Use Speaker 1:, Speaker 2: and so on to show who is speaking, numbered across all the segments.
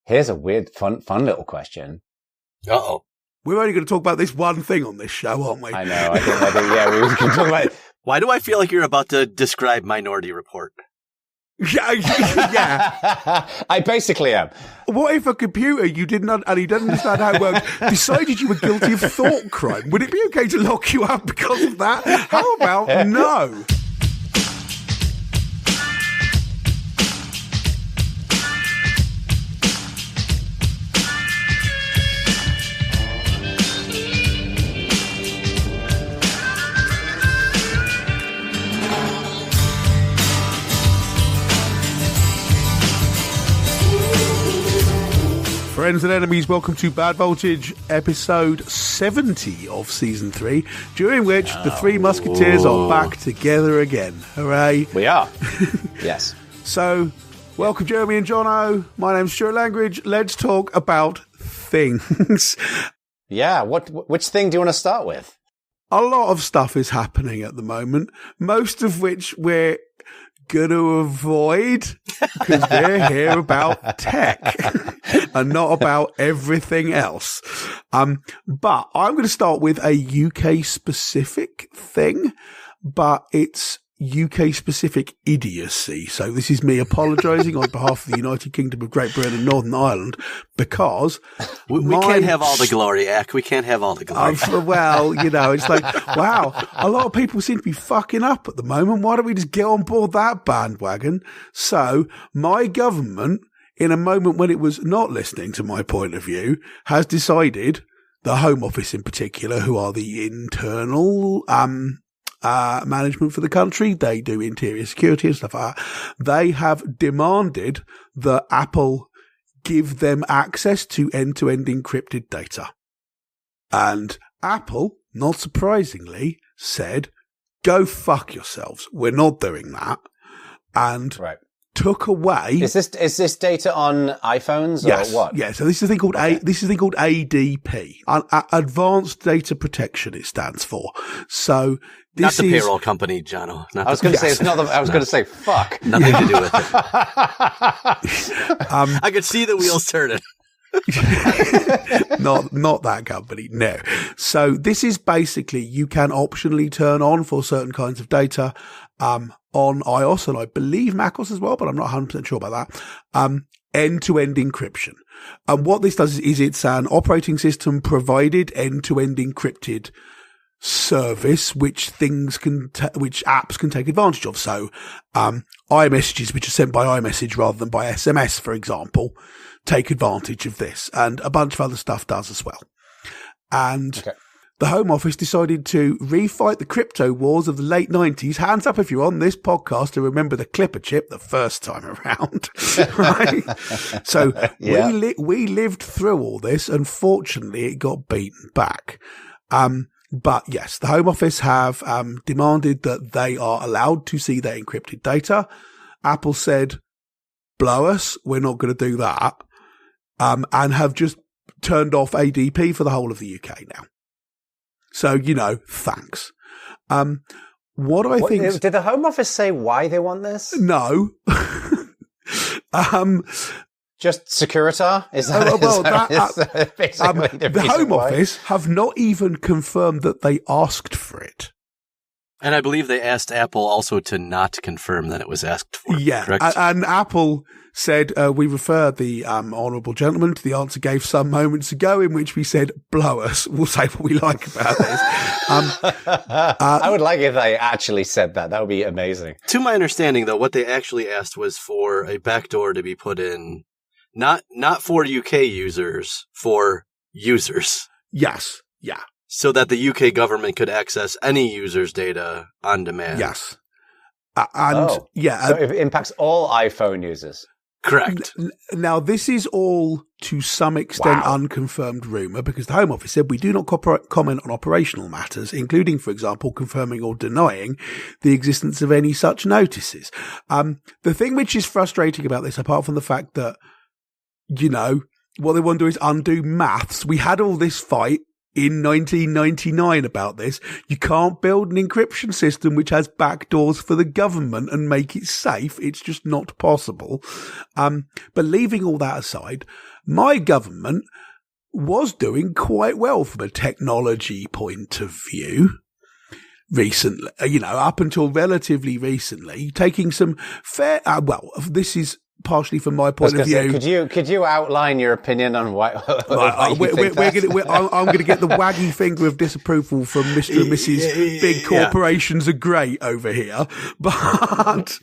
Speaker 1: Here's a weird, fun little question.
Speaker 2: Uh-oh.
Speaker 3: We're only going to talk about this one thing on this show, aren't we?
Speaker 1: I know. I think we were going to talk about it.
Speaker 2: Why do I feel like you're about to describe Minority Report?
Speaker 3: Yeah.
Speaker 1: I basically am.
Speaker 3: What if a computer you didn't and he doesn't understand how it works decided you were guilty of thought crime? Would it be okay to lock you up because of that? How about no? Friends and enemies, welcome to Bad Voltage, episode 70 of season 3, during which the Three Musketeers are back together again. Hooray.
Speaker 1: We are. Yes.
Speaker 3: So, welcome Jeremy and Jono. My name's Stuart Langridge. Let's talk about things.
Speaker 1: Yeah, which thing do you want to start with?
Speaker 3: A lot of stuff is happening at the moment, most of which we're going to avoid because we're here about tech and not about everything else. But I'm going to start with a UK specific thing, but it's UK specific idiocy. So this is me apologising on behalf of the United Kingdom of Great Britain and Northern Ireland because
Speaker 2: we can't have all the glory, Ack. We can't have all the glory.
Speaker 3: Well, you know, it's like, wow, a lot of people seem to be fucking up at the moment. Why don't we just get on board that bandwagon? So my government, in a moment when it was not listening to my point of view, has decided, the Home Office in particular, who are the internal management for the country, they do interior security and stuff like that, they have demanded that Apple give them access to end-to-end encrypted data. And Apple, not surprisingly, said, go fuck yourselves. We're not doing that. And took away.
Speaker 1: Is this data on iPhones
Speaker 3: yes,
Speaker 1: or what?
Speaker 3: Yeah. So this is a thing called ADP, Advanced Data Protection. It stands for. So this
Speaker 2: not the payroll company, Jono.
Speaker 1: I was going to say it's not. I was going to say fuck.
Speaker 2: Nothing to do with it. I could see the wheels turning.
Speaker 3: not that company, no. So this is basically you can optionally turn on for certain kinds of data on iOS and I believe macOS as well, but I'm not 100% sure about that. End-to-end encryption. And what this does is it's an operating system provided end-to-end encrypted service which which apps can take advantage of. So iMessages which are sent by iMessage rather than by SMS, for example, take advantage of this, and a bunch of other stuff does as well. And the Home Office decided to refight the crypto wars of the late 90s. Hands up if you're on this podcast to remember the Clipper chip the first time around. Right? So we lived through all this, and fortunately it got beaten back. But yes, the Home Office have demanded that they are allowed to see their encrypted data. Apple said, blow us, we're not going to do that. And have just turned off ADP for the whole of the UK now. So, you know, thanks. Did
Speaker 1: the Home Office say why they want this?
Speaker 3: No.
Speaker 1: Just Securitar? Is that,
Speaker 3: the Home Office have not even confirmed that they asked for it.
Speaker 2: And I believe they asked Apple also to not confirm that it was asked for.
Speaker 3: Yeah,
Speaker 2: correct?
Speaker 3: And Apple said, we refer the honourable gentleman to the answer gave some moments ago in which we said, blow us. We'll say what we like about this.
Speaker 1: I would like if they actually said that. That would be amazing.
Speaker 2: To my understanding, though, what they actually asked was for a backdoor to be put in, not for UK users, for users.
Speaker 3: Yes, yeah.
Speaker 2: So that the UK government could access any user's data on demand.
Speaker 3: Yes.
Speaker 1: So it impacts all iPhone users.
Speaker 2: Correct.
Speaker 3: Now, this is all to some extent unconfirmed rumour because the Home Office said we do not comment on operational matters, including, for example, confirming or denying the existence of any such notices. The thing which is frustrating about this, apart from the fact that, you know, what they want to do is undo maths. We had all this fight in 1999 about this. You can't build an encryption system which has backdoors for the government and make it safe. It's just not possible. But leaving all that aside, my government was doing quite well from a technology point of view recently, up until relatively recently, taking some fair, this is partially from my point of view.
Speaker 1: Could you outline your opinion on why? I'm going
Speaker 3: to get the waggy finger of disapproval from Mr. and Mrs. Big corporations are great over here, but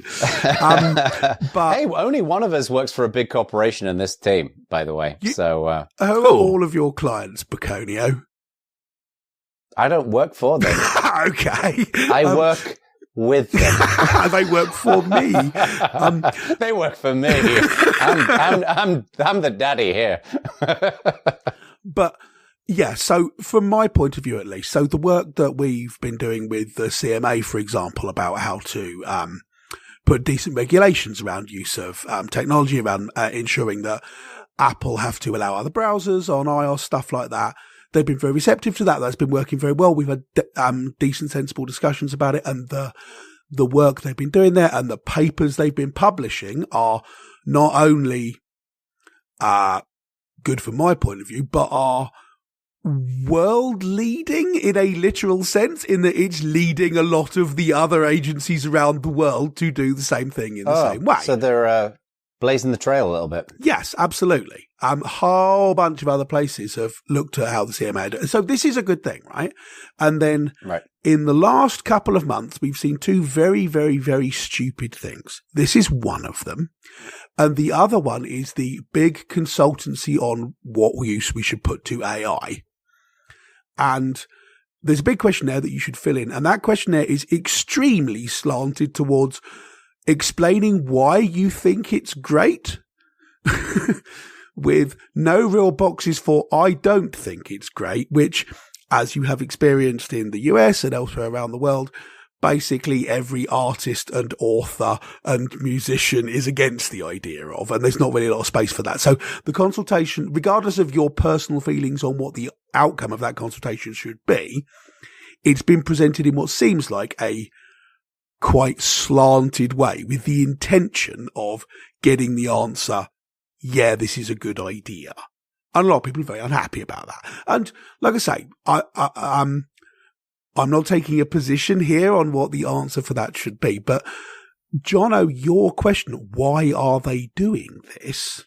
Speaker 1: hey, only one of us works for a big corporation in this team, by the way. Who are
Speaker 3: all of your clients, Baconio?
Speaker 1: I don't work for them.
Speaker 3: Okay,
Speaker 1: I work with them.
Speaker 3: They work for me.
Speaker 1: They work for me. I'm the daddy here.
Speaker 3: But yeah, so from my point of view, at least, so the work that we've been doing with the CMA, for example, about how to put decent regulations around use of technology, around ensuring that Apple have to allow other browsers on iOS, stuff like that. They've been very receptive to that. That's been working very well. We've had decent, sensible discussions about it, and the work they've been doing there and the papers they've been publishing are not only good from my point of view, but are world leading in a literal sense, in that it's leading a lot of the other agencies around the world to do the same thing in the same way.
Speaker 1: So they're blazing the trail a little bit.
Speaker 3: Yes, absolutely. A whole bunch of other places have looked at how the CMA do. So this is a good thing, right? And then in the last couple of months, we've seen two very, very, very stupid things. This is one of them. And the other one is the big consultancy on what use we should put to AI. And there's a big questionnaire that you should fill in. And that questionnaire is extremely slanted towards explaining why you think it's great, with no real boxes for I don't think it's great, which, as you have experienced in the US and elsewhere around the world, basically every artist and author and musician is against the idea of, and there's not really a lot of space for that. So the consultation, regardless of your personal feelings on what the outcome of that consultation should be, it's been presented in what seems like a quite slanted way, with the intention of getting the answer, yeah, this is a good idea. And a lot of people are very unhappy about that. And like I say, I'm not taking a position here on what the answer for that should be, but Jono, your question, why are they doing this?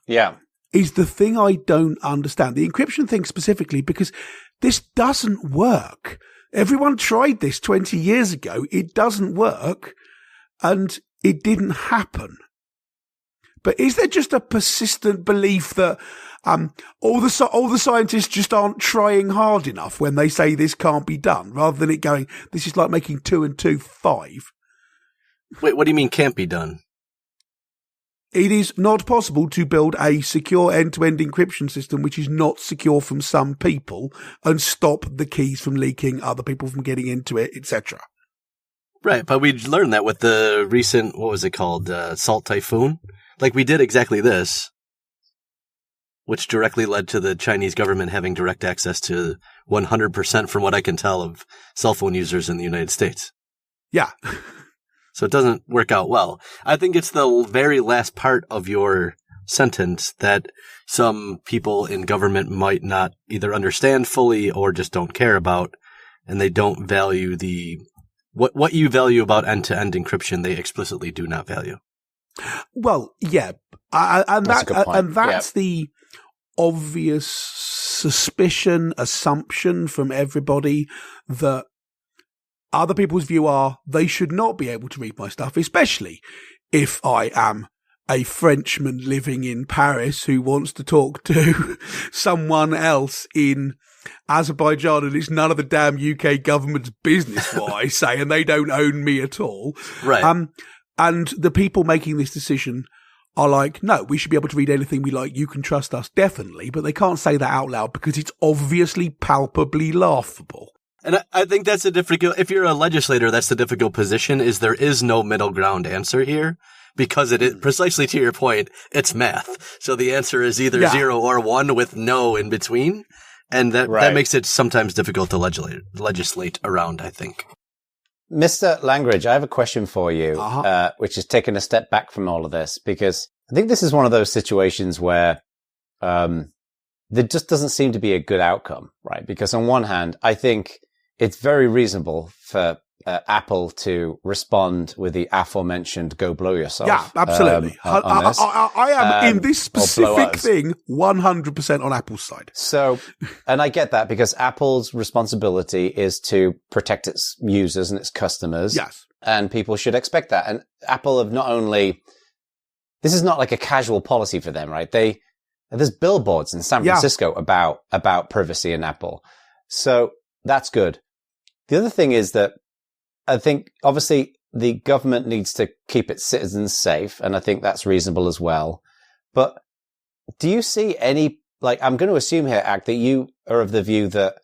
Speaker 1: Yeah.
Speaker 3: Is the thing I don't understand. The encryption thing specifically, because this doesn't work. Everyone tried this 20 years ago. It doesn't work, and it didn't happen. But is there just a persistent belief that all the scientists just aren't trying hard enough when they say this can't be done, rather than it going, this is like making 2 and 2 5?
Speaker 2: Wait, what do you mean can't be done?
Speaker 3: It is not possible to build a secure end-to-end encryption system which is not secure from some people and stop the keys from leaking, other people from getting into it, etc.
Speaker 2: Right, but we learned that with the recent, what was it called, Salt Typhoon? Like, we did exactly this, which directly led to the Chinese government having direct access to 100%, from what I can tell, of cell phone users in the United States.
Speaker 3: Yeah.
Speaker 2: So it doesn't work out well. I think it's the very last part of your sentence that some people in government might not either understand fully or just don't care about, and they don't value what you value about end-to-end encryption, they explicitly do not value.
Speaker 3: Well, yeah, and that's the obvious suspicion, assumption from everybody that other people's view are they should not be able to read my stuff, especially if I am a Frenchman living in Paris who wants to talk to someone else in Azerbaijan, and it's none of the damn UK government's business what I say, and they don't own me at all.
Speaker 2: Right.
Speaker 3: And the people making this decision are like, no, we should be able to read anything we like. You can trust us, definitely. But they can't say that out loud because it's obviously palpably laughable.
Speaker 2: And I think that's a difficult, if you're a legislator, that's the difficult position, is there is no middle ground answer here, because it is, precisely to your point, it's math. So the answer is either 0 or 1 with no in between. And that makes it sometimes difficult to legislate around, I think.
Speaker 1: Mr. Langridge, I have a question for you, which is taking a step back from all of this, because I think this is one of those situations where there just doesn't seem to be a good outcome, right? Because on one hand, I think it's very reasonable for Apple to respond with the aforementioned "go blow yourself."
Speaker 3: Yeah, absolutely. I am in this specific thing 100% on Apple's side.
Speaker 1: So, and I get that because Apple's responsibility is to protect its users and its customers.
Speaker 3: Yes,
Speaker 1: and people should expect that. And Apple have not only, this is not like a casual policy for them, right? There's billboards in San Francisco about privacy in Apple, so that's good. The other thing is that I think, obviously, the government needs to keep its citizens safe, and I think that's reasonable as well. But do you see any, like, I'm going to assume here, Ack, that you are of the view that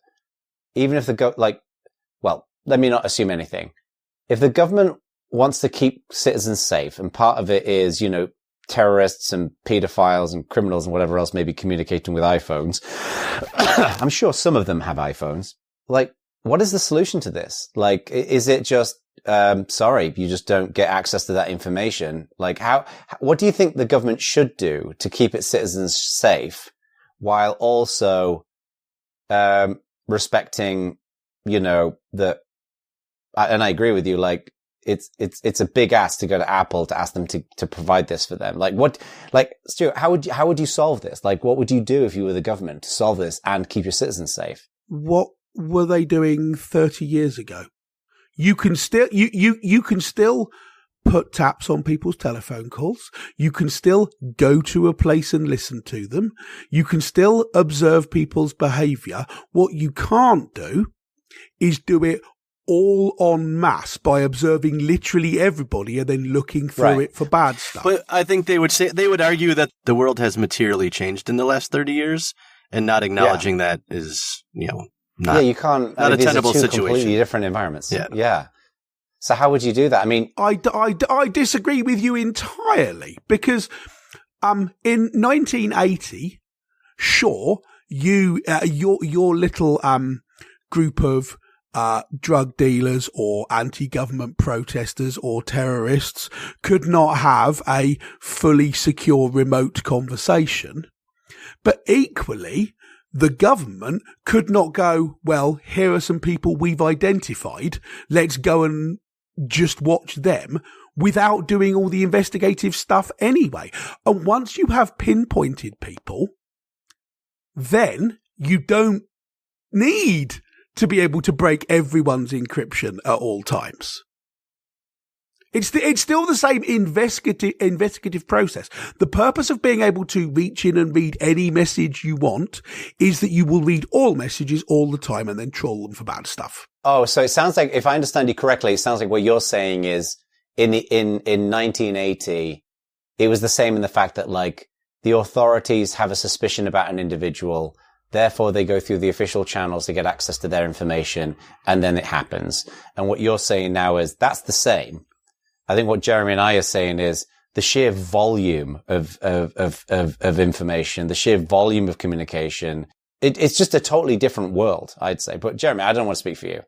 Speaker 1: even if let me not assume anything. If the government wants to keep citizens safe, and part of it is, terrorists and pedophiles and criminals and whatever else may be communicating with iPhones, I'm sure some of them have iPhones. Like, what is the solution to this? Like, is it just, sorry, you just don't get access to that information? Like, what do you think the government should do to keep its citizens safe while also, respecting, and I agree with you, like, it's a big ask to go to Apple to ask them to provide this for them. Stuart, how would you solve this? Like, what would you do if you were the government to solve this and keep your citizens safe?
Speaker 3: What were they doing 30 years ago? You can still, you can still put taps on people's telephone calls. You can still go to a place and listen to them. You can still observe people's behavior. What you can't do is do it all en masse by observing literally everybody and then looking through it for bad stuff.
Speaker 2: But I think they would argue that the world has materially changed in the last 30 years, and not acknowledging that is, not,
Speaker 1: you can't.
Speaker 2: Not a tenable situation.
Speaker 1: Completely different environments.
Speaker 2: Yeah.
Speaker 1: So how would you do that? I mean,
Speaker 3: I disagree with you entirely, because in 1980, sure, your little group of drug dealers or anti-government protesters or terrorists could not have a fully secure remote conversation, but equally, the government could not go, well, here are some people we've identified, let's go and just watch them, without doing all the investigative stuff anyway. And once you have pinpointed people, then you don't need to be able to break everyone's encryption at all times. It's still the same investigative process. The purpose of being able to reach in and read any message you want is that you will read all messages all the time and then troll them for bad stuff.
Speaker 1: Oh, so it sounds like, if I understand you correctly, it sounds like what you're saying is in 1980, it was the same in the fact that, like, the authorities have a suspicion about an individual, therefore they go through the official channels to get access to their information, and then it happens. And what you're saying now is that's the same. I think what Jeremy and I are saying is the sheer volume of information, the sheer volume of communication. It's just a totally different world, I'd say. But Jeremy, I don't want to speak for you.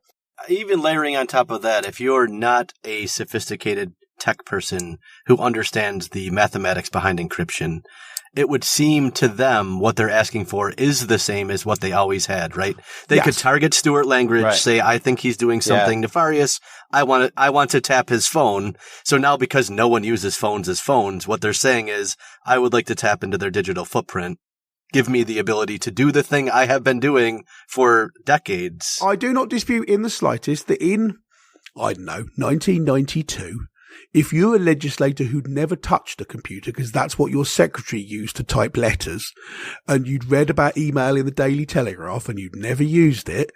Speaker 2: Even layering on top of that, if you're not a sophisticated tech person who understands the mathematics behind encryption, it would seem to them what they're asking for is the same as what they always had, right? They could target Stuart Langridge, say, I think he's doing something nefarious. I want to tap his phone. So now, because no one uses phones as phones, what they're saying is, I would like to tap into their digital footprint. Give me the ability to do the thing I have been doing for decades.
Speaker 3: I do not dispute in the slightest that in, 1992, if you're a legislator who'd never touched a computer, because that's what your secretary used to type letters, and you'd read about email in the Daily Telegraph and you'd never used it,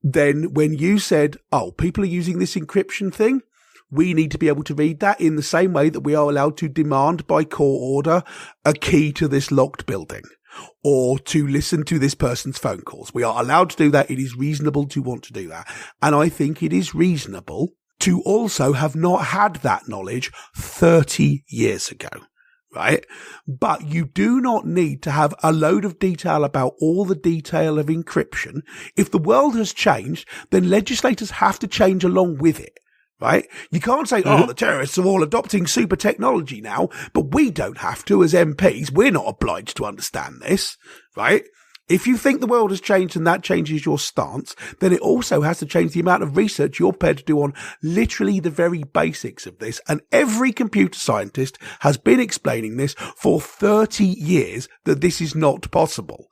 Speaker 3: then when you said, oh, people are using this encryption thing, we need to be able to read that in the same way that we are allowed to demand by court order a key to this locked building, or to listen to this person's phone calls. We are allowed to do that. It is reasonable to want to do that. And I think it is reasonable to also have not had that knowledge 30 years ago, right? But you do not need to have a load of detail about all the detail of encryption. If the world has changed, then legislators have to change along with it, right? You can't say, the terrorists are all adopting super technology now, but we don't have to as MPs. We're not obliged to understand this, right? If you think the world has changed and that changes your stance, then it also has to change the amount of research you're prepared to do on literally the very basics of this. And every computer scientist has been explaining this for 30 years that this is not possible.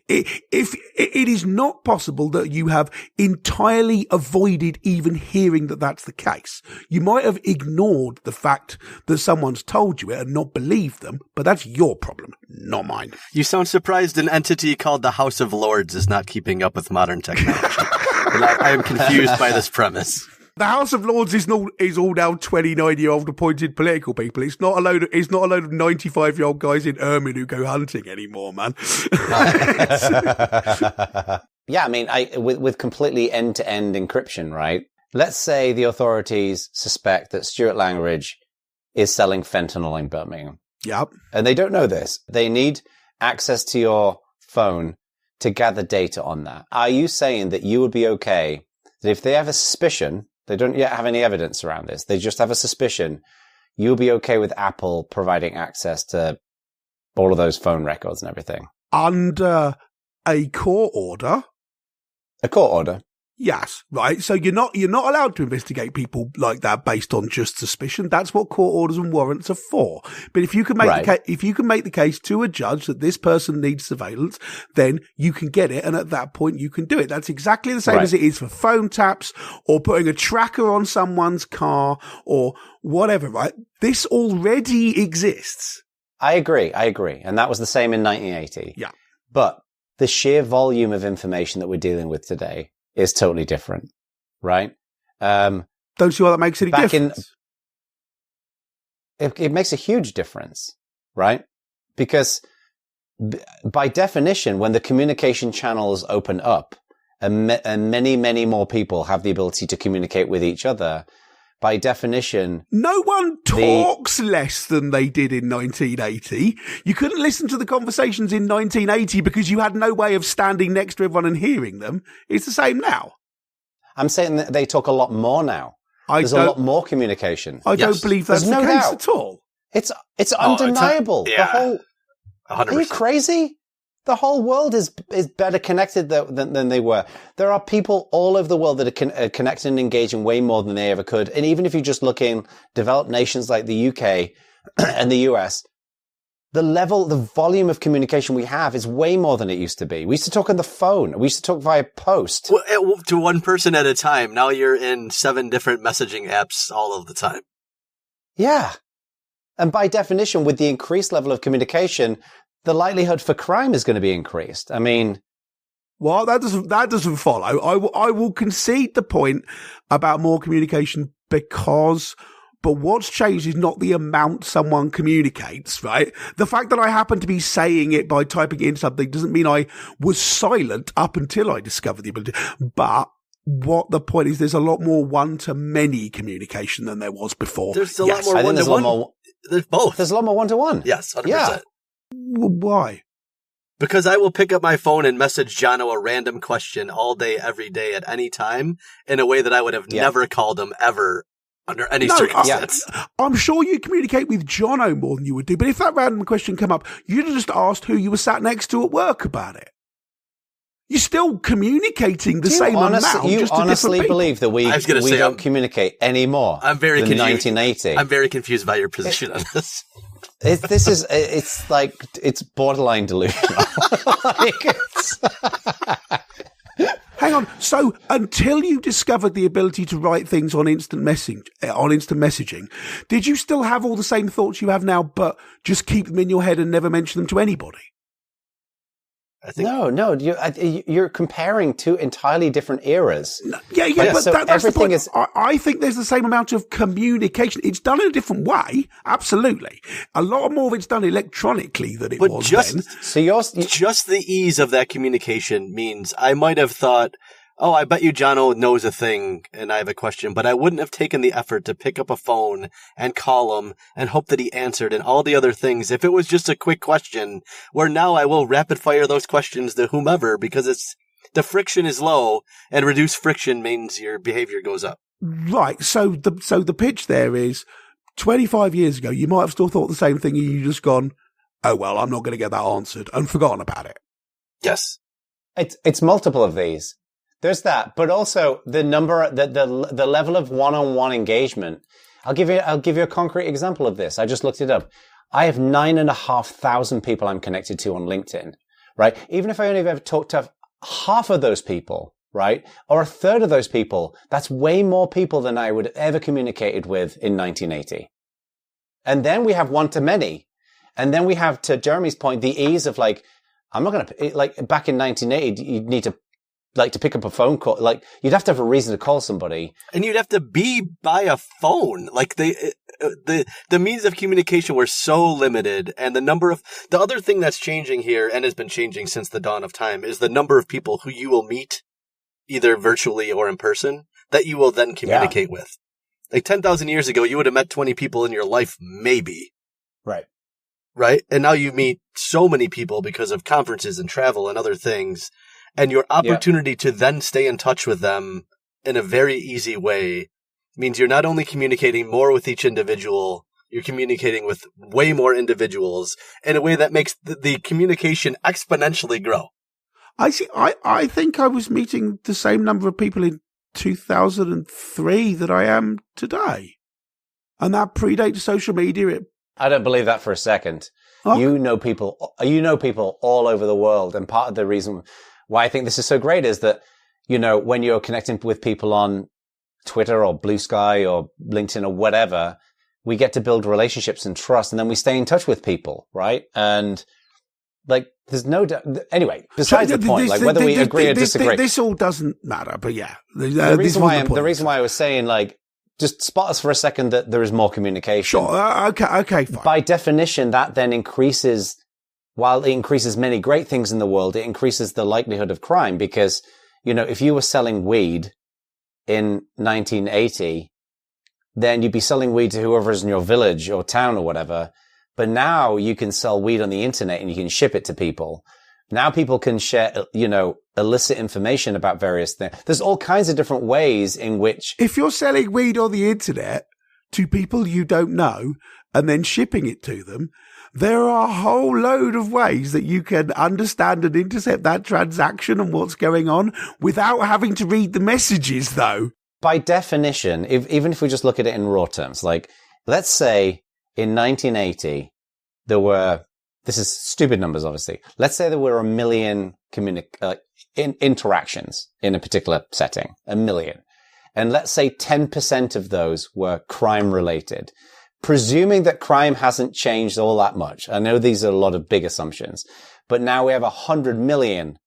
Speaker 3: If it is not possible that you have entirely avoided even hearing that that's the case. You might have ignored the fact that someone's told you it and not believed them, but that's your problem, not mine.
Speaker 2: You sound surprised an entity called the House of Lords is not keeping up with modern technology. And I am confused by this premise.
Speaker 3: The House of Lords is all now 29-year-old appointed political people. It's not a load of 95-year-old guys in ermine who go hunting anymore, man.
Speaker 1: Yeah, I mean, with completely end-to-end encryption, right? Let's say the authorities suspect that Stuart Langridge is selling fentanyl in Birmingham.
Speaker 3: Yep.
Speaker 1: And they don't know this. They need access to your phone to gather data on that. Are you saying that you would be okay that if they have a suspicion, they don't yet have any evidence around this, they just have a suspicion, you'll be okay with Apple providing access to all of those phone records and everything?
Speaker 3: Under a court order.
Speaker 1: A court order?
Speaker 3: Yes, right. So you're not allowed to investigate people like that based on just suspicion. That's what court orders and warrants are for. But if you can make the case to a judge that this person needs surveillance, then you can get it, and at that point you can do it. That's exactly the same as it is for phone taps or putting a tracker on someone's car or whatever, right? This already exists.
Speaker 1: I agree. And that was the same in 1980.
Speaker 3: Yeah.
Speaker 1: But the sheer volume of information that we're dealing with today is totally different, right?
Speaker 3: Don't see why that makes any difference.
Speaker 1: It makes a huge difference, right? Because by definition, when the communication channels open up and many, many more people have the ability to communicate with each other, by definition...
Speaker 3: No one talks less than they did in 1980. You couldn't listen to the conversations in 1980 because you had no way of standing next to everyone and hearing them. It's the same now.
Speaker 1: I'm saying that they talk a lot more now. There's a lot more communication.
Speaker 3: I don't believe that's the case at all.
Speaker 1: It's undeniable.
Speaker 2: 100%.
Speaker 1: Are you crazy? The whole world is better connected than they were. There are people all over the world that are connected and engaging way more than they ever could. And even if you just look in developed nations like the UK and the US, the volume of communication we have is way more than it used to be. We used to talk on the phone. We used to talk via post.
Speaker 2: Well, to one person at a time. Now you're in 7 different messaging apps all of the time.
Speaker 1: Yeah. And by definition, with the increased level of communication, the likelihood for crime is going to be increased. I mean,
Speaker 3: well, that doesn't follow. I will concede the point about more communication but what's changed is not the amount someone communicates, right? The fact that I happen to be saying it by typing in something doesn't mean I was silent up until I discovered the ability. But what the point is, there's a lot more one-to-many communication than there was before.
Speaker 2: There's a lot more one-to-one. There's both.
Speaker 1: There's a lot more one-to-one.
Speaker 2: Yes, 100%.
Speaker 1: Yeah.
Speaker 3: Why?
Speaker 2: Because I will pick up my phone and message Jono a random question all day, every day, at any time, in a way that I would have never called him ever under any circumstance.
Speaker 3: I'm sure you communicate with Jono more than you would do, but if that random question come up, you'd have just asked who you were sat next to at work about it. You're still communicating the same amount.
Speaker 1: You honestly believe that we don't communicate anymore?
Speaker 2: I'm very
Speaker 1: confused. 1980.
Speaker 2: I'm very confused by your position on this.
Speaker 1: It's borderline delusional.
Speaker 3: Hang on. So until you discovered the ability to write things on instant messaging, did you still have all the same thoughts you have now, but just keep them in your head and never mention them to anybody?
Speaker 2: I think
Speaker 1: no. You're comparing two entirely different eras.
Speaker 3: Yeah, but
Speaker 1: so
Speaker 3: that's the point.
Speaker 1: is.
Speaker 3: I think there's the same amount of communication. It's done in a different way, absolutely. A lot more of it's done electronically than it was then.
Speaker 2: So just the ease of that communication means I might have thought, oh, I bet you Jono knows a thing and I have a question, but I wouldn't have taken the effort to pick up a phone and call him and hope that he answered and all the other things if it was just a quick question, where now I will rapid fire those questions to whomever because the friction is low, and reduced friction means your behavior goes up.
Speaker 3: Right. So the pitch there is 25 years ago, you might have still thought the same thing and you just gone, oh, well, I'm not going to get that answered and forgotten about it.
Speaker 2: Yes.
Speaker 1: It's multiple of these. There's that, but also the level of one-on-one engagement. I'll give you a concrete example of this. I just looked it up. I have 9,500 people I'm connected to on LinkedIn, right? Even if I only ever talked to half of those people, right? Or a third of those people, that's way more people than I would have ever communicated with in 1980. And then we have one-to-many. And then we have, to Jeremy's point, the ease of like, I'm not going to, like, back in 1980, you'd need to, like, to pick up a phone call, like, you'd have to have a reason to call somebody.
Speaker 2: And you'd have to be by a phone. Like, the means of communication were so limited. And the other thing that's changing here, and has been changing since the dawn of time, is the number of people who you will meet, either virtually or in person, that you will then communicate with. Like, 10,000 years ago, you would have met 20 people in your life, maybe.
Speaker 1: Right.
Speaker 2: Right? And now you meet so many people because of conferences and travel and other things. And your opportunity to then stay in touch with them in a very easy way means you're not only communicating more with each individual, you're communicating with way more individuals in a way that makes the communication exponentially grow.
Speaker 3: I see. I think I was meeting the same number of people in 2003 that I am today. And that predates social media.
Speaker 1: I don't believe that for a second. Okay. You know people all over the world. And part of the reason why I think this is so great is that, you know, when you're connecting with people on Twitter or Blue Sky or LinkedIn or whatever, we get to build relationships and trust, and then we stay in touch with people, right? And like, there's no doubt. Anyway, besides the point, like whether we agree or disagree,
Speaker 3: this all doesn't matter. But yeah,
Speaker 1: the reason why I was saying, like, just spot us for a second that there is more communication.
Speaker 3: Sure. Okay. Fine.
Speaker 1: By definition, that then increases. While it increases many great things in the world, it increases the likelihood of crime because, you know, if you were selling weed in 1980, then you'd be selling weed to whoever's in your village or town or whatever. But now you can sell weed on the internet and you can ship it to people. Now people can share, you know, illicit information about various things. There's all kinds of different ways in which...
Speaker 3: If you're selling weed on the internet to people you don't know and then shipping it to them, there are a whole load of ways that you can understand and intercept that transaction and what's going on without having to read the messages, though.
Speaker 1: By definition, even if we just look at it in raw terms, like, let's say in 1980, there were, this is stupid numbers, obviously. Let's say there were 1 million interactions in a particular setting, 1 million. And let's say 10% of those were crime related. Presuming that crime hasn't changed all that much. I know these are a lot of big assumptions, but now we have 100 million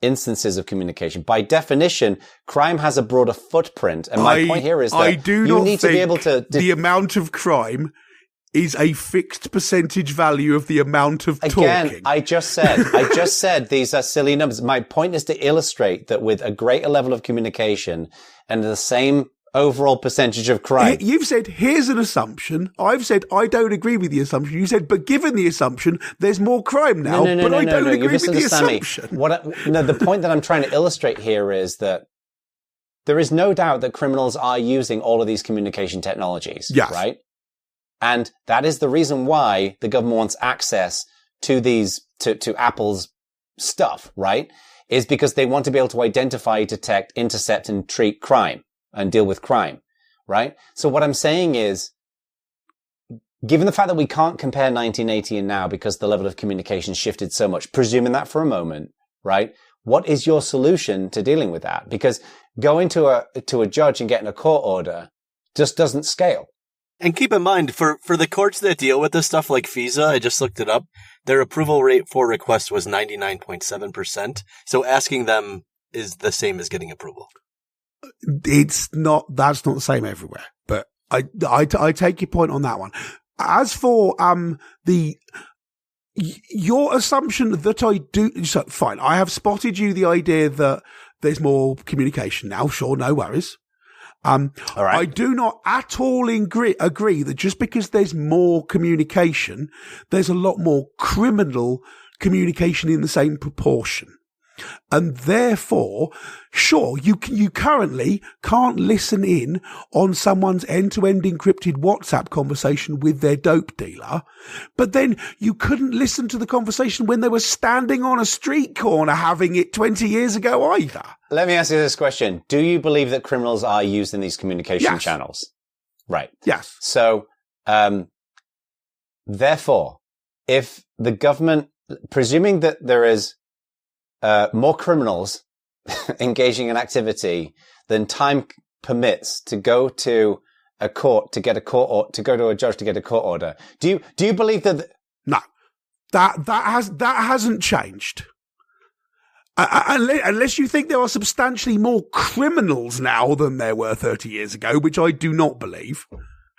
Speaker 1: instances of communication. By definition, crime has a broader footprint. And my point here is that you need to be able to...
Speaker 3: the amount of crime is a fixed percentage value of the amount of talking.
Speaker 1: Again, I just said these are silly numbers. My point is to illustrate that with a greater level of communication and the same overall percentage of crime.
Speaker 3: You've said, here's an assumption. I've said, I don't agree with the assumption. You said, but given the assumption, there's more crime now. I don't agree with the assumption.
Speaker 1: The point that I'm trying to illustrate here is that there is no doubt that criminals are using all of these communication technologies.
Speaker 3: Yes.
Speaker 1: Right? And that is the reason why the government wants access to these, to Apple's stuff, right? Is because they want to be able to identify, detect, intercept, and treat crime. And deal with crime, right? So what I'm saying is, given the fact that we can't compare 1980 and now because the level of communication shifted so much, presuming that for a moment, right? What is your solution to dealing with that? Because going to a judge and getting a court order just doesn't scale.
Speaker 2: And keep in mind, for the courts that deal with this stuff like FISA, I just looked it up, their approval rate for requests was 99.7%. So asking them is the same as getting approval.
Speaker 3: That's not the same everywhere, but I take your point on that one. As for your assumption that I do, so fine, I have spotted you the idea that there's more communication now. Sure, no worries.
Speaker 1: All right.
Speaker 3: I do not at all agree that just because there's more communication, there's a lot more criminal communication in the same proportion. And therefore, sure, you currently can't listen in on someone's end-to-end encrypted WhatsApp conversation with their dope dealer, but then you couldn't listen to the conversation when they were standing on a street corner having it 20 years ago either.
Speaker 1: Let me ask you this question. Do you believe that criminals are used in these communication channels? Right.
Speaker 3: Yes.
Speaker 1: So, therefore, if the government, presuming that there is more criminals engaging in activity than time permits to go to a court to get a court or to go to a judge to get a court order. Do you believe that?
Speaker 3: No, that hasn't changed. Unless you think there are substantially more criminals now than there were 30 years ago, which I do not believe.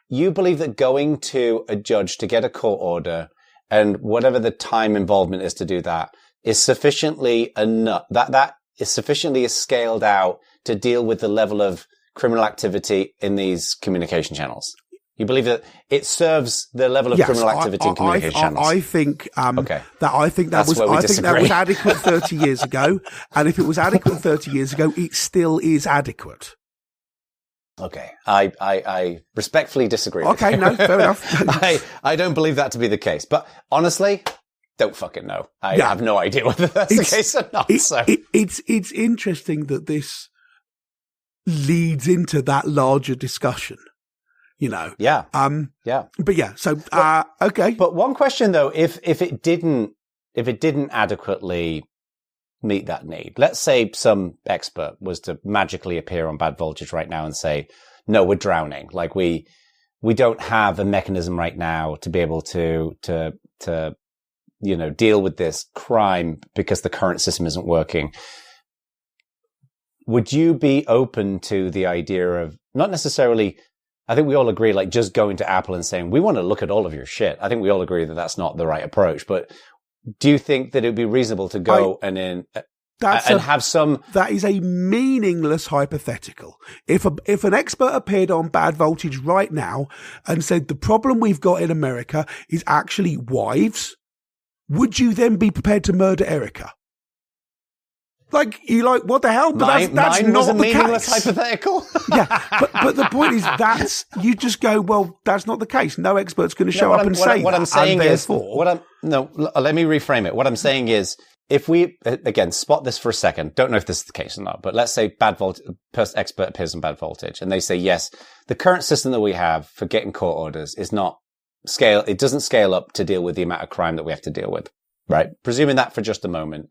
Speaker 1: You believe that going to a judge to get a court order and whatever the time involvement is to do that is sufficiently enough, that is sufficiently scaled out to deal with the level of criminal activity in these communication channels. You believe that it serves the level of criminal activity in communication channels?
Speaker 3: I think
Speaker 1: okay.
Speaker 3: I think that was adequate 30 years ago, and if it was adequate 30 years ago, it still is adequate.
Speaker 1: Okay, I respectfully disagree.
Speaker 3: Okay,
Speaker 1: with you.
Speaker 3: No, fair enough.
Speaker 1: I don't believe that to be the case, but honestly, don't fucking know. I have no idea whether that's the case or not.
Speaker 3: It's interesting that this leads into that larger discussion, you know.
Speaker 1: Yeah.
Speaker 3: But yeah, so okay.
Speaker 1: But one question though, if it didn't adequately meet that need, let's say some expert was to magically appear on Bad Voltage right now and say, no, we're drowning. Like we don't have a mechanism right now to be able to deal with this crime because the current system isn't working. Would you be open to the idea of not necessarily, I think we all agree, like just going to Apple and saying, we want to look at all of your shit. I think we all agree that that's not the right approach, but do you think that it would be reasonable to go have some? That
Speaker 3: is a meaningless hypothetical. If an expert appeared on Bad Voltage right now and said the problem we've got in America is actually wives, would you then be prepared to murder Erica? What the hell? But that's
Speaker 1: mine
Speaker 3: not
Speaker 1: was a
Speaker 3: the
Speaker 1: meaningless
Speaker 3: case.
Speaker 1: hypothetical.
Speaker 3: Yeah, but the point is you just go, well, that's not the case. No expert's going to show up and say
Speaker 1: what
Speaker 3: that.
Speaker 1: I'm saying is,
Speaker 3: let
Speaker 1: me reframe it. What I'm saying is, if we, again, spot this for a second, don't know if this is the case or not, but let's say expert appears on Bad Voltage and they say, yes, the current system that we have for getting court orders is not it doesn't scale up to deal with the amount of crime that we have to deal with, right? Presuming that for just a moment.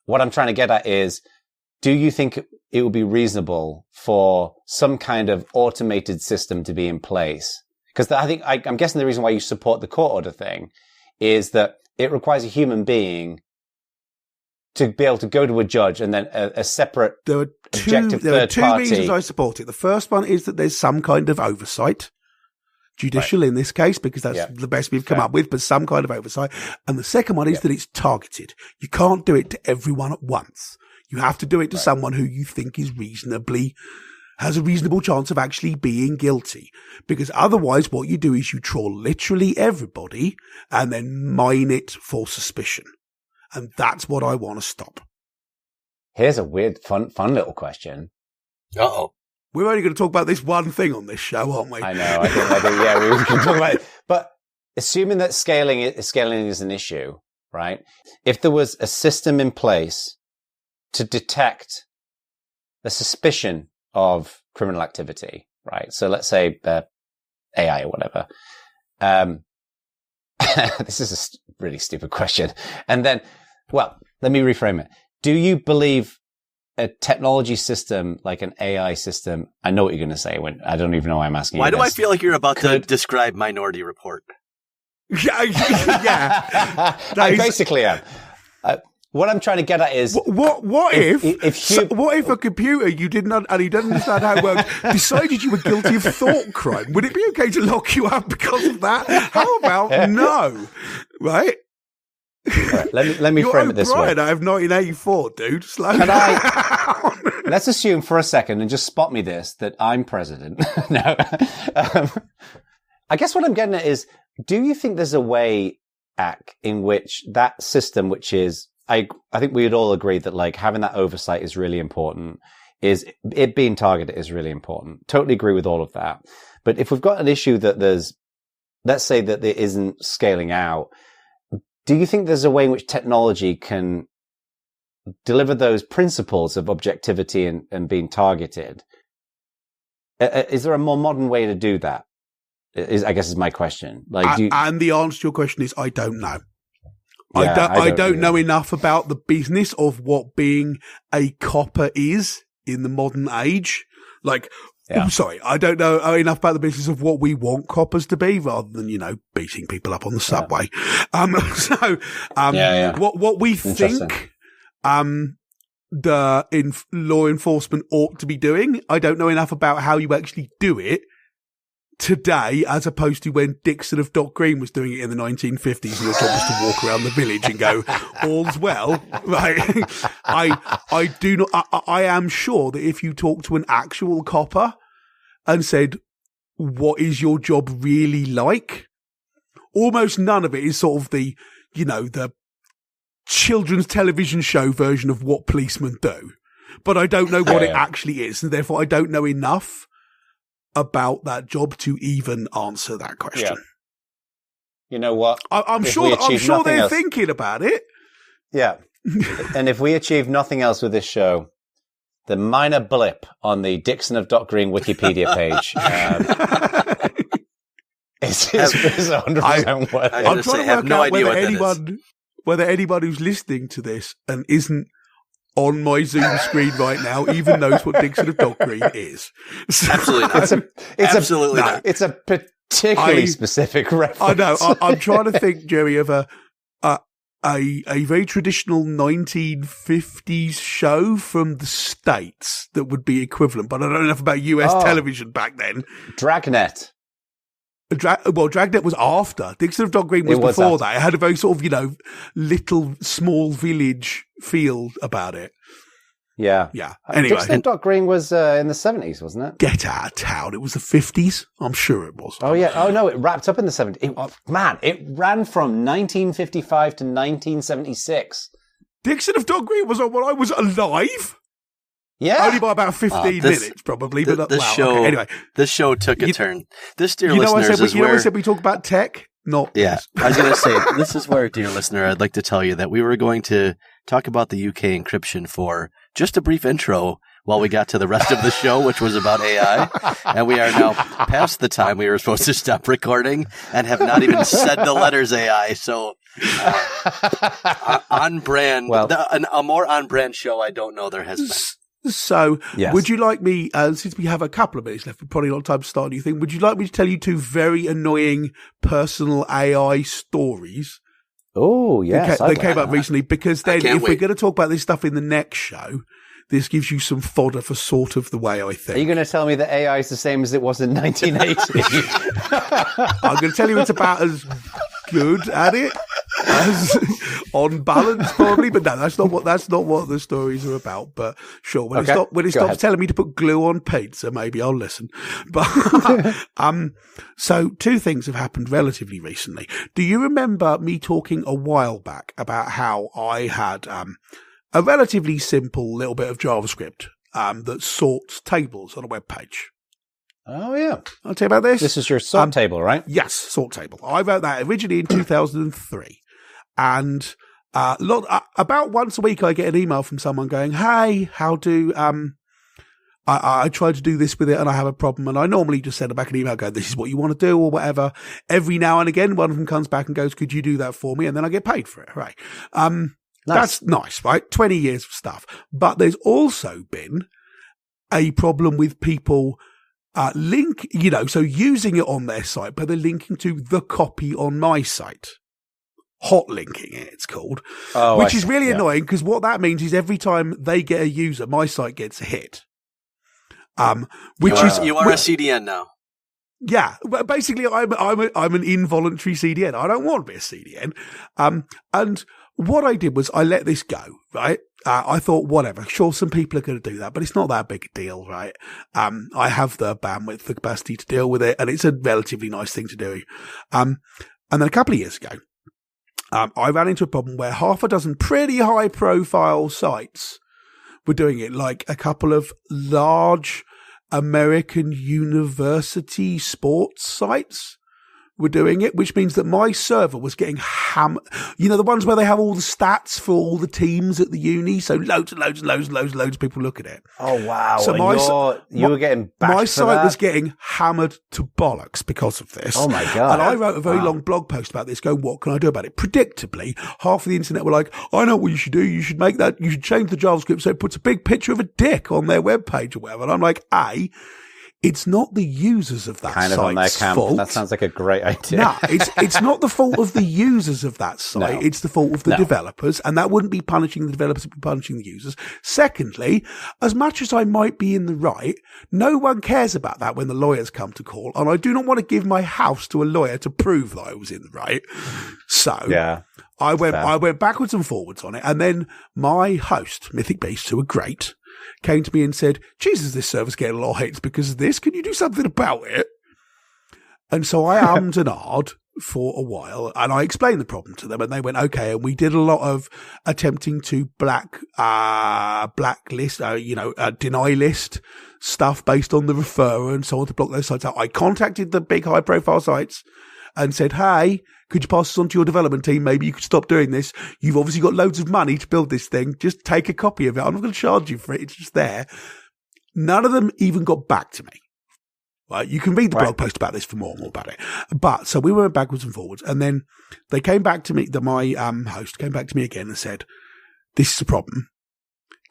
Speaker 1: What I'm trying to get at is, do you think it would be reasonable for some kind of automated system to be in place? Because I'm guessing the reason why you support the court order thing is that it requires a human being to be able to go to a judge and then a separate objective third party.
Speaker 3: There are two reasons I support it. The first one is that there's some kind of oversight. Judicial in this case, because that's the best we've come up with, but some kind of oversight. And the second one is that it's targeted. You can't do it to everyone at once. You have to do it to someone who you think is has a reasonable chance of actually being guilty. Because otherwise what you do is you troll literally everybody and then mine it for suspicion. And that's what I want to stop.
Speaker 1: Here's a weird, fun little question.
Speaker 2: Uh-oh.
Speaker 3: We're only going to talk about this one thing on this show, aren't we?
Speaker 1: I know. I think, we can talk about it. But assuming that scaling is an issue, right? If there was a system in place to detect a suspicion of criminal activity, right? So let's say AI or whatever. This is a really stupid question. And then, well, let me reframe it. Do you believe a technology system like an AI system? I know what you're going to say. When I don't even know why I'm asking.
Speaker 2: Why
Speaker 1: you
Speaker 2: do
Speaker 1: this.
Speaker 2: I feel like you're about to describe Minority Report?
Speaker 3: Yeah.
Speaker 1: I basically am. What I'm trying to get at is
Speaker 3: what if a computer you didn't and he doesn't understand how it works decided you were guilty of thought crime? Would it be okay to lock you up because of that? How about no? Right?
Speaker 1: Right, let me frame it this way.
Speaker 3: I have 1984, dude. Slow
Speaker 1: Can
Speaker 3: down.
Speaker 1: let's assume for a second, and just spot me this, that I'm president. No. I guess what I'm getting at is, do you think there's a way, Ak, in which that system, which is, I think we would all agree that like having that oversight is really important, is it being targeted is really important. Totally agree with all of that. But if we've got an issue that let's say that there isn't scaling out, do you think there's a way in which technology can deliver those principles of objectivity and being targeted? Is there a more modern way to do that? I guess is my question. Like,
Speaker 3: and the answer to your question is, I don't know.
Speaker 1: Yeah,
Speaker 3: I don't know enough about the business of what being a copper is in the modern age. Like, I'm sorry, I don't know enough about the business of what we want coppers to be, rather than, beating people up on the subway. What we think, the law enforcement ought to be doing. I don't know enough about how you actually do it today, as opposed to when Dixon of Dock Green was doing it in the 1950s, and your job was to walk around the village and go, all's well, right? I do not, I am sure that if you talk to an actual copper and said, what is your job really like? Almost none of it is sort of the children's television show version of what policemen do. But I don't know what it actually is, and therefore I don't know enough about that job to even answer that question.
Speaker 1: Yeah. You know what?
Speaker 3: I'm sure they're thinking about it.
Speaker 1: Yeah. And if we achieve nothing else with this show, the minor blip on the Dixon of Dock Green Wikipedia page is 100% worth it.
Speaker 3: I'm trying to work out whether anyone who's listening to this and isn't on my Zoom screen right now even knows what Dixon of Dock Green is.
Speaker 2: So, absolutely not. Absolutely not.
Speaker 1: It's a particularly specific reference.
Speaker 3: I know. I'm trying to think, Jerry, of a very traditional 1950s show from the States that would be equivalent, but I don't know enough about US television back then.
Speaker 1: Dragnet.
Speaker 3: Dragnet was after. Dixon of Dock Green was before that. It had a very sort of, little small village feel about it.
Speaker 1: Yeah.
Speaker 3: Yeah. Anyway.
Speaker 1: Dixon of Dock Green was in the 70s, wasn't it?
Speaker 3: Get out of town. It was the 50s. I'm sure it was.
Speaker 1: Oh, yeah. Oh, no, it wrapped up in the 70s. It ran from 1955 to 1976.
Speaker 3: Dixon of Dock Green was on when I was alive?
Speaker 1: Yeah.
Speaker 3: Only by about 15 minutes, probably. But anyway.
Speaker 2: This show took a turn. This, dear
Speaker 3: listeners,
Speaker 2: is where...
Speaker 3: I said we talk about tech? Not this.
Speaker 2: I was going to say, this is where, dear listener, I'd like to tell you that we were going to talk about the UK encryption for just a brief intro while we got to the rest of the show, which was about AI. And we are now past the time we were supposed to stop recording and have not even said the letters AI. So, on brand, a more on brand show, I don't know there has been.
Speaker 3: So, would you like me, since we have a couple of minutes left, probably not time to start a new thing, would you like me to tell you two very annoying personal AI stories?
Speaker 1: Oh, yes.
Speaker 3: That came up recently, because then if we're going to talk about this stuff in the next show, this gives you some fodder for sort of the way I think.
Speaker 1: Are you going to tell me that AI is the same as it was in 1980?
Speaker 3: I'm going to tell you it's about as good at it as on balance, probably. But no, that's not what the stories are about. But sure, when it stops telling me to put glue on pizza, maybe I'll listen. But so two things have happened relatively recently. Do you remember me talking a while back about how I had a relatively simple little bit of JavaScript that sorts tables on a web page?
Speaker 1: Oh, yeah.
Speaker 3: I'll tell you about this.
Speaker 1: This is your sort table, right?
Speaker 3: Yes, sort table. I wrote that originally in 2003. And about once a week, I get an email from someone going, hey, how do I tried to do this with it and I have a problem. And I normally just send them back an email going, this is what you want to do or whatever. Every now and again, one of them comes back and goes, could you do that for me? And then I get paid for it. Right. Nice. That's nice, right? 20 years of stuff. But there's also been a problem with people so using it on their site, but they're linking to the copy on my site. Hot linking it, it's called. Oh, which is really annoying, because what that means is every time they get a user, my site gets a hit.
Speaker 2: You are a CDN now.
Speaker 3: Yeah, but basically I'm an involuntary CDN. I don't want to be a CDN. And what I did was I let this go, right? I thought, whatever, sure, some people are going to do that, but it's not that big a deal, right? I have the bandwidth, the capacity to deal with it, and it's a relatively nice thing to do. And then a couple of years ago, I ran into a problem where half a dozen pretty high profile sites were doing it, like a couple of large American university sports sites were doing it, which means that my server was getting hammered. You know, the ones where they have all the stats for all the teams at the uni. So loads of people look at it.
Speaker 1: Oh, wow.
Speaker 3: So
Speaker 1: you were getting bashed
Speaker 3: my
Speaker 1: for
Speaker 3: site
Speaker 1: that?
Speaker 3: was getting hammered to bollocks because of this.
Speaker 1: Oh my God.
Speaker 3: And I wrote a very long blog post about this going, what can I do about it? Predictably, half of the internet were like, I know what you should do. You should change the JavaScript so it puts a big picture of a dick on their webpage or whatever. And I'm like, it's not the users of that
Speaker 1: kind of on their camp.
Speaker 3: Fault.
Speaker 1: That sounds like a great idea.
Speaker 3: No, it's not the fault of the users of that site.
Speaker 1: No.
Speaker 3: It's the fault of the developers, and that wouldn't be punishing the developers, it would be punishing the users. Secondly, as much as I might be in the right, no one cares about that when the lawyers come to call, and I do not want to give my house to a lawyer to prove that I was in the right. So
Speaker 1: yeah,
Speaker 3: I went backwards and forwards on it, and then my host, Mythic Beasts, who are great, came to me and said, Jesus, this server's getting a lot of hits because of this. Can you do something about it? And so I ummed and ahed for a while, and I explained the problem to them, and they went, okay. And we did a lot of attempting to blacklist, deny list stuff based on the referrer and so on to block those sites out. I contacted the big high profile sites and said, hey, could you pass this on to your development team? Maybe you could stop doing this. You've obviously got loads of money to build this thing. Just take a copy of it. I'm not going to charge you for it. It's just there. None of them even got back to me. Right? You can read the blog post about this for more about it. But so we went backwards and forwards. And then they came back to me, my host came back to me again and said, this is a problem.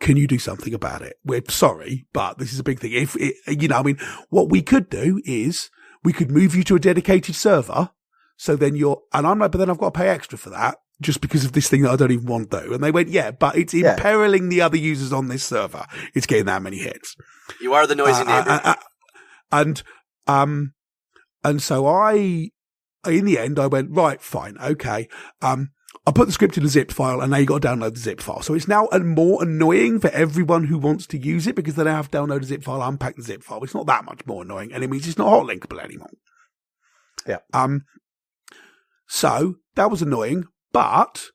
Speaker 3: Can you do something about it? We're sorry, but this is a big thing. What we could do is we could move you to a dedicated server. So then and I'm like, but then I've got to pay extra for that just because of this thing that I don't even want to do. And they went, yeah, but it's imperiling the other users on this server. It's getting that many hits.
Speaker 2: You are the noisy neighbor.
Speaker 3: And so in the end, I went, right, fine. Okay. I put the script in a zip file and now you got to download the zip file. So it's now more annoying for everyone who wants to use it because they now have to download a zip file, unpack the zip file. It's not that much more annoying. And it means it's not hot linkable anymore.
Speaker 1: Yeah.
Speaker 3: So that was annoying, but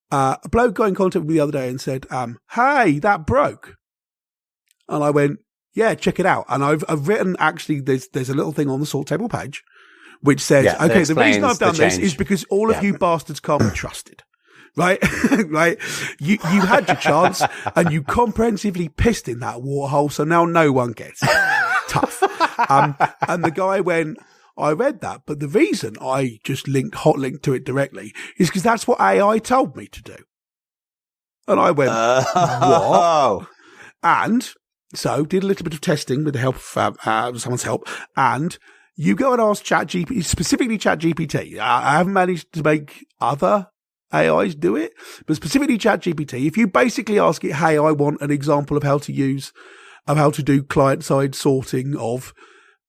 Speaker 3: a bloke got in contact with me the other day and said, hey, that broke. And I went, yeah, check it out. And I've written, actually, there's a little thing on the sort table page which says, okay, the reason I've done this is because all of you bastards can't be trusted. Right? Right? You had your chance and you comprehensively pissed in that waterhole, so now no one gets it. Tough. And the guy went, I read that, but the reason I just hot linked to it directly is because that's what AI told me to do. And I went, what? And so did a little bit of testing with the help of someone's help. And you go and ask ChatGPT, specifically ChatGPT. I haven't managed to make other AIs do it, but specifically ChatGPT. If you basically ask it, hey, I want an example of how to do client-side sorting of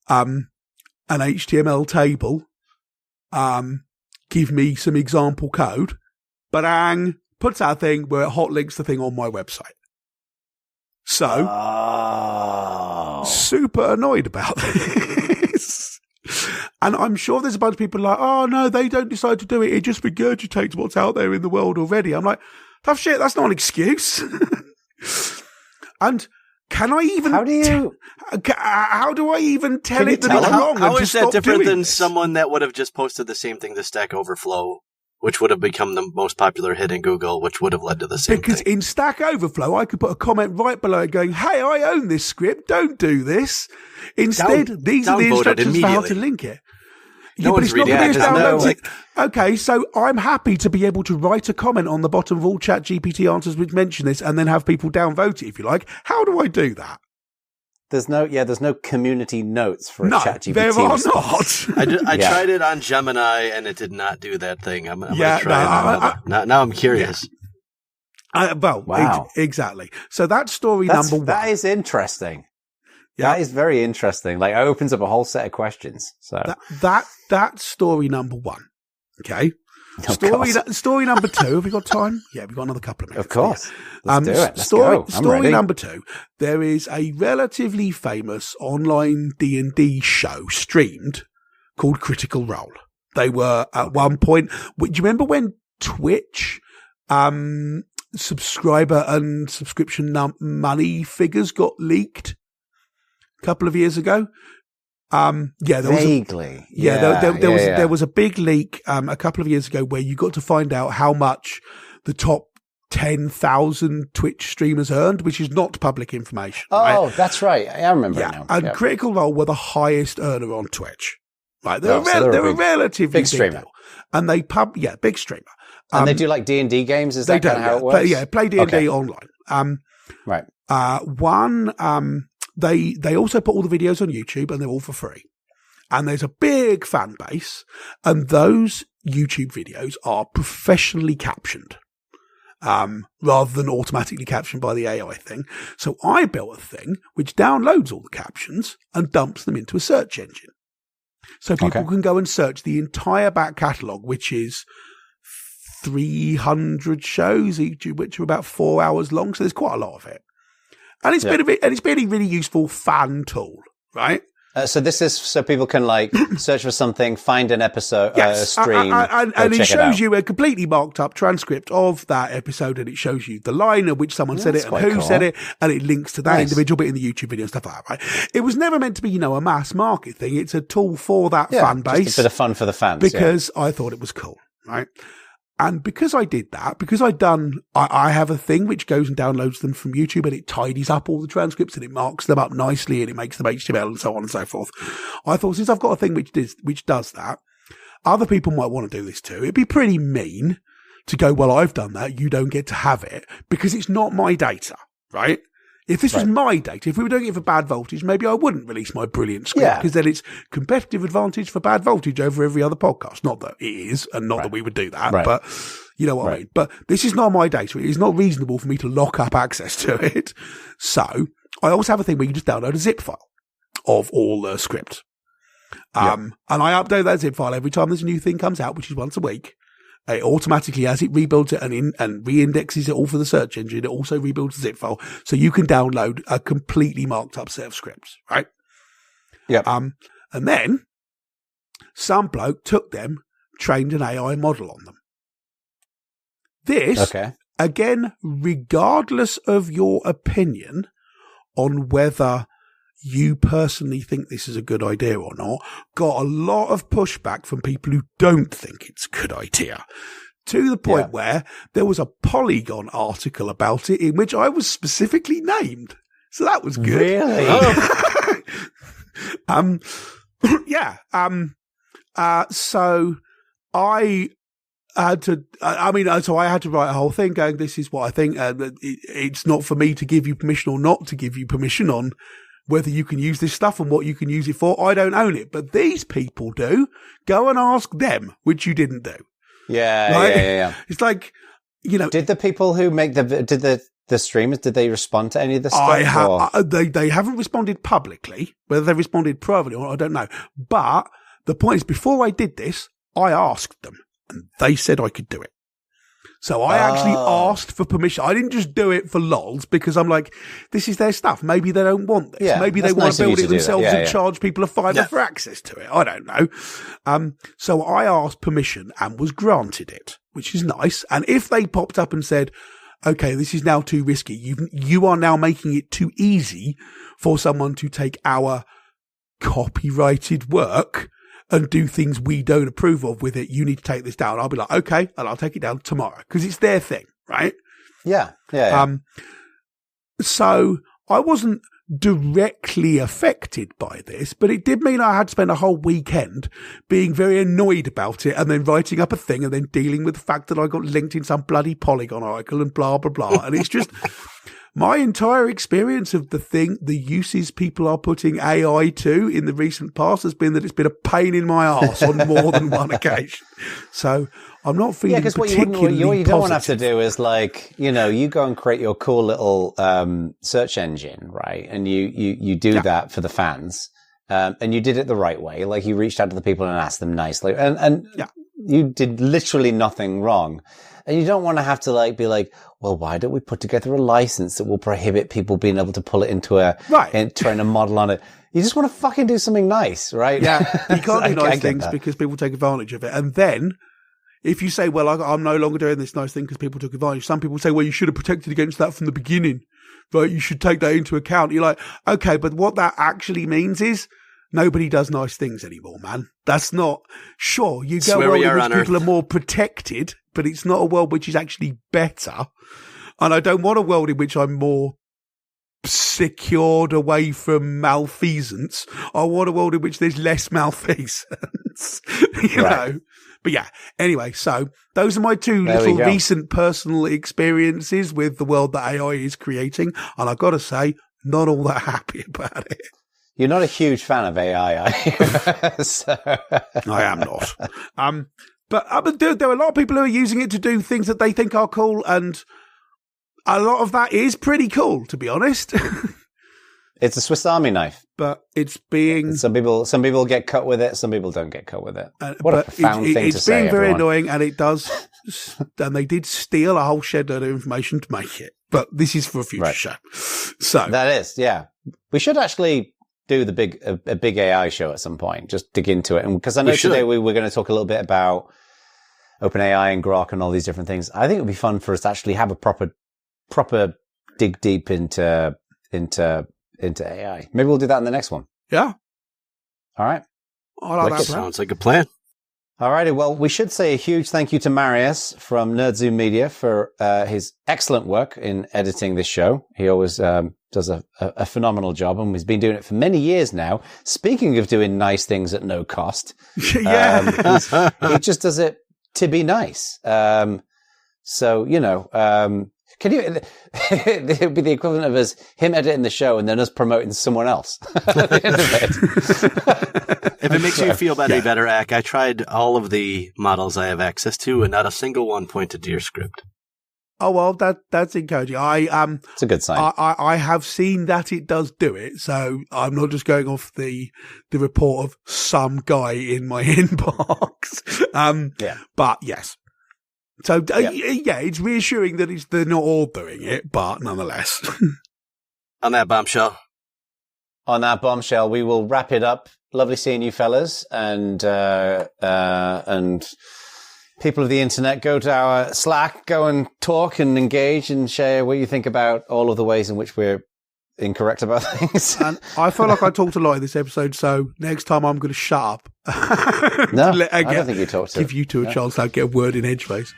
Speaker 3: an HTML table, give me some example code, bang, puts out a thing where it hot links the thing on my website. So, super annoyed about this. And I'm sure there's a bunch of people like, oh no, they don't decide to do it. It just regurgitates what's out there in the world already. I'm like, tough shit, that's not an excuse. And can I even? How do I even tell it that it's wrong?
Speaker 2: How is that different than someone that would have just posted the same thing to Stack Overflow, which would have become the most popular hit in Google, which would have led to the same thing?
Speaker 3: Because in Stack Overflow, I could put a comment right below it going, hey, I own this script, don't do this. Instead, these are the instructions for how to link it.
Speaker 2: No one's reading
Speaker 3: it. Okay, so I'm happy to be able to write a comment on the bottom of all ChatGPT answers which mention this and then have people downvote it if you like. How do I do that?
Speaker 1: There's no community notes for a ChatGPT.
Speaker 3: There are not.
Speaker 2: I tried it on Gemini and it did not do that thing. I'm going to try it. Now I'm curious.
Speaker 3: Yeah. Exactly. So that's story number one.
Speaker 1: That is interesting. Yeah. That is very interesting. Like, it opens up a whole set of questions. So
Speaker 3: that's story number one. Okay. Story number 2. Have we got time? Yeah, we've got another couple of minutes.
Speaker 1: Of course. Let's do it. Let's go.
Speaker 3: Story number 2. There is a relatively famous online D&D show streamed called Critical Role. They were at one point. Do you remember when Twitch subscriber and subscription money figures got leaked a couple of years ago?
Speaker 1: Vaguely.
Speaker 3: There was a big leak a couple of years ago where you got to find out how much the top 10,000 Twitch streamers earned, which is not public information.
Speaker 1: Oh,
Speaker 3: right?
Speaker 1: That's right. I remember it now.
Speaker 3: And Critical Role were the highest earner on Twitch. Right, they're a relatively
Speaker 1: big streamer,
Speaker 3: deal. And they big streamer.
Speaker 1: And they do like D&D games. Is that kind of how it works?
Speaker 3: Play D&D online.
Speaker 1: Right.
Speaker 3: They also put all the videos on YouTube, and they're all for free. And there's a big fan base, and those YouTube videos are professionally captioned, rather than automatically captioned by the AI thing. So I built a thing which downloads all the captions and dumps them into a search engine. So people can go and search the entire back catalogue, which is 300 shows, each which are about 4 hours long. So there's quite a lot of it. And it's been a really useful fan tool, right?
Speaker 1: So this is so people can like search for something, find an episode, stream,
Speaker 3: and it shows you a completely marked up transcript of that episode, and it shows you the line at which someone said it and who said it, and it links to that individual bit in the YouTube video and stuff like that, right? It was never meant to be, a mass market thing. It's a tool for that fan base.
Speaker 1: Just a bit of fun for the fans.
Speaker 3: Because I thought it was cool, right? And because I did that, I have a thing which goes and downloads them from YouTube, and it tidies up all the transcripts and it marks them up nicely and it makes them HTML and so on and so forth. I thought, since I've got a thing which does that, other people might want to do this too. It'd be pretty mean to go, well, I've done that, you don't get to have it, because it's not my data, right? If this was my data, if we were doing it for Bad Voltage, maybe I wouldn't release my brilliant script, because then it's competitive advantage for Bad Voltage over every other podcast. Not that it is, and not that we would do that, but you know what I mean. But this is not my data. It is not reasonable for me to lock up access to it. So I also have a thing where you just download a zip file of all the script. And I update that zip file every time there's a new thing comes out, which is once a week. It automatically, as it rebuilds it and re-indexes it all for the search engine, it also rebuilds the zip file, so you can download a completely marked up set of scripts, right?
Speaker 1: Yeah.
Speaker 3: And then some bloke took them, trained an AI model on them. This, again, regardless of your opinion on whether you personally think this is a good idea or not, got a lot of pushback from people who don't think it's a good idea, to the point where there was a Polygon article about it in which I was specifically named. So that was good.
Speaker 1: Really?
Speaker 3: So I had to, so I had to write a whole thing going, this is what I think. It's not for me to give you permission or not to give you permission on whether you can use this stuff and what you can use it for. I don't own it, but these people do. Go and ask them, which you didn't do.
Speaker 1: Yeah.
Speaker 3: It's like,
Speaker 1: Did the people who make the streamers, did they respond to any of this stuff?
Speaker 3: They haven't responded publicly. Whether they responded privately or not, I don't know. But the point is, before I did this, I asked them, and they said I could do it. So I actually asked for permission. I didn't just do it for lols, because I'm like, this is their stuff. Maybe they don't want this.
Speaker 1: Yeah,
Speaker 3: maybe they want to build it themselves and charge people a $5 for access to it. I don't know. So I asked permission and was granted it, which is nice. And if they popped up and said, okay, this is now too risky, you are now making it too easy for someone to take our copyrighted work and do things we don't approve of with it, you need to take this down. I'll be like, okay, and I'll take it down tomorrow, because it's their thing, right?
Speaker 1: Yeah.
Speaker 3: So I wasn't directly affected by this, but it did mean I had to spend a whole weekend being very annoyed about it, and then writing up a thing, and then dealing with the fact that I got linked in some bloody Polygon article and blah, blah, blah. And it's just... my entire experience of the uses people are putting AI to in the recent past has been that it's been a pain in my arse on more than one occasion. So I'm not feeling particularly
Speaker 1: what you don't want to have to do is you go and create your cool little search engine, right? And you do that for the fans. And you did it the right way. Like, you reached out to the people and asked them nicely. And you did literally nothing wrong. And you don't want to have to like be like, well, why don't we put together a license that will prohibit people being able to pull it into train a model on it? You just want to fucking do something nice, right?
Speaker 3: Yeah, you can't do nice things because people take advantage of it. And then if you say, well, I'm no longer doing this nice thing because people took advantage, some people say, well, you should have protected against that from the beginning, right? You should take that into account. You're like, okay, but what that actually means is nobody does nice things anymore, man. That's not, sure, you get a world in which people are more protected, but it's not a world which is actually better. And I don't want a world in which I'm more secured away from malfeasance. I want a world in which there's less malfeasance, you know. But yeah, anyway, so those are my two little recent personal experiences with the world that AI is creating. And I've got to say, not all that happy about it.
Speaker 1: You're not a huge fan of AI, are you? So.
Speaker 3: I am not. But there are a lot of people who are using it to do things that they think are cool, and a lot of that is pretty cool, to be honest.
Speaker 1: It's a Swiss Army knife.
Speaker 3: But it's being...
Speaker 1: Some people get cut with it, some people don't get cut with it. What a profound thing to say,
Speaker 3: it's being very annoying, and it does... and they did steal a whole shed load of information to make it. But this is for a future show. So
Speaker 1: that is, yeah. We should actually do a big AI show at some point, just dig into it. And because I know today we were going to talk a little bit about OpenAI and Grok and all these different things. I think it would be fun for us to actually have a proper dig deep into AI. Maybe we'll do that in the next one.
Speaker 3: Yeah.
Speaker 1: All right.
Speaker 3: I like that plan.
Speaker 2: Sounds like a plan.
Speaker 1: All righty. Well, we should say a huge thank you to Marius from NerdZoom Media for his excellent work in editing this show. He always does a phenomenal job, and he's been doing it for many years now. Speaking of doing nice things at no cost,
Speaker 3: yeah,
Speaker 1: he just does it to be nice. So, you know, can you, it would be the equivalent of him editing the show and then us promoting someone else at the end of it.
Speaker 2: If it makes you feel any better, Ak, I tried all of the models I have access to, and not a single one pointed to your script.
Speaker 3: Oh, well, that's encouraging.
Speaker 1: It's a good sign.
Speaker 3: I have seen that it does do it, so I'm not just going off the report of some guy in my inbox. But yes. So, it's reassuring that they're not all doing it, but nonetheless.
Speaker 2: On that bombshell,
Speaker 1: we will wrap it up. Lovely seeing you fellas, and people of the internet, go to our Slack, go and talk and engage and share what you think about all of the ways in which we're incorrect about things.
Speaker 3: And I feel like I talked a lot in this episode, so next time I'm going to shut up.
Speaker 1: No, I don't think you talked to.
Speaker 3: Give you two a chance to get a word in edgeface.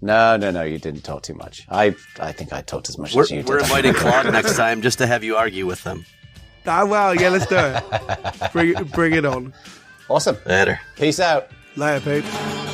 Speaker 1: No, you didn't talk too much. I think I talked as much as you did.
Speaker 2: We're inviting Claude next time just to have you argue with them.
Speaker 3: Ah, well, yeah, let's do it. Bring it on.
Speaker 1: Awesome.
Speaker 2: Later.
Speaker 1: Peace out.
Speaker 3: Later, Pete.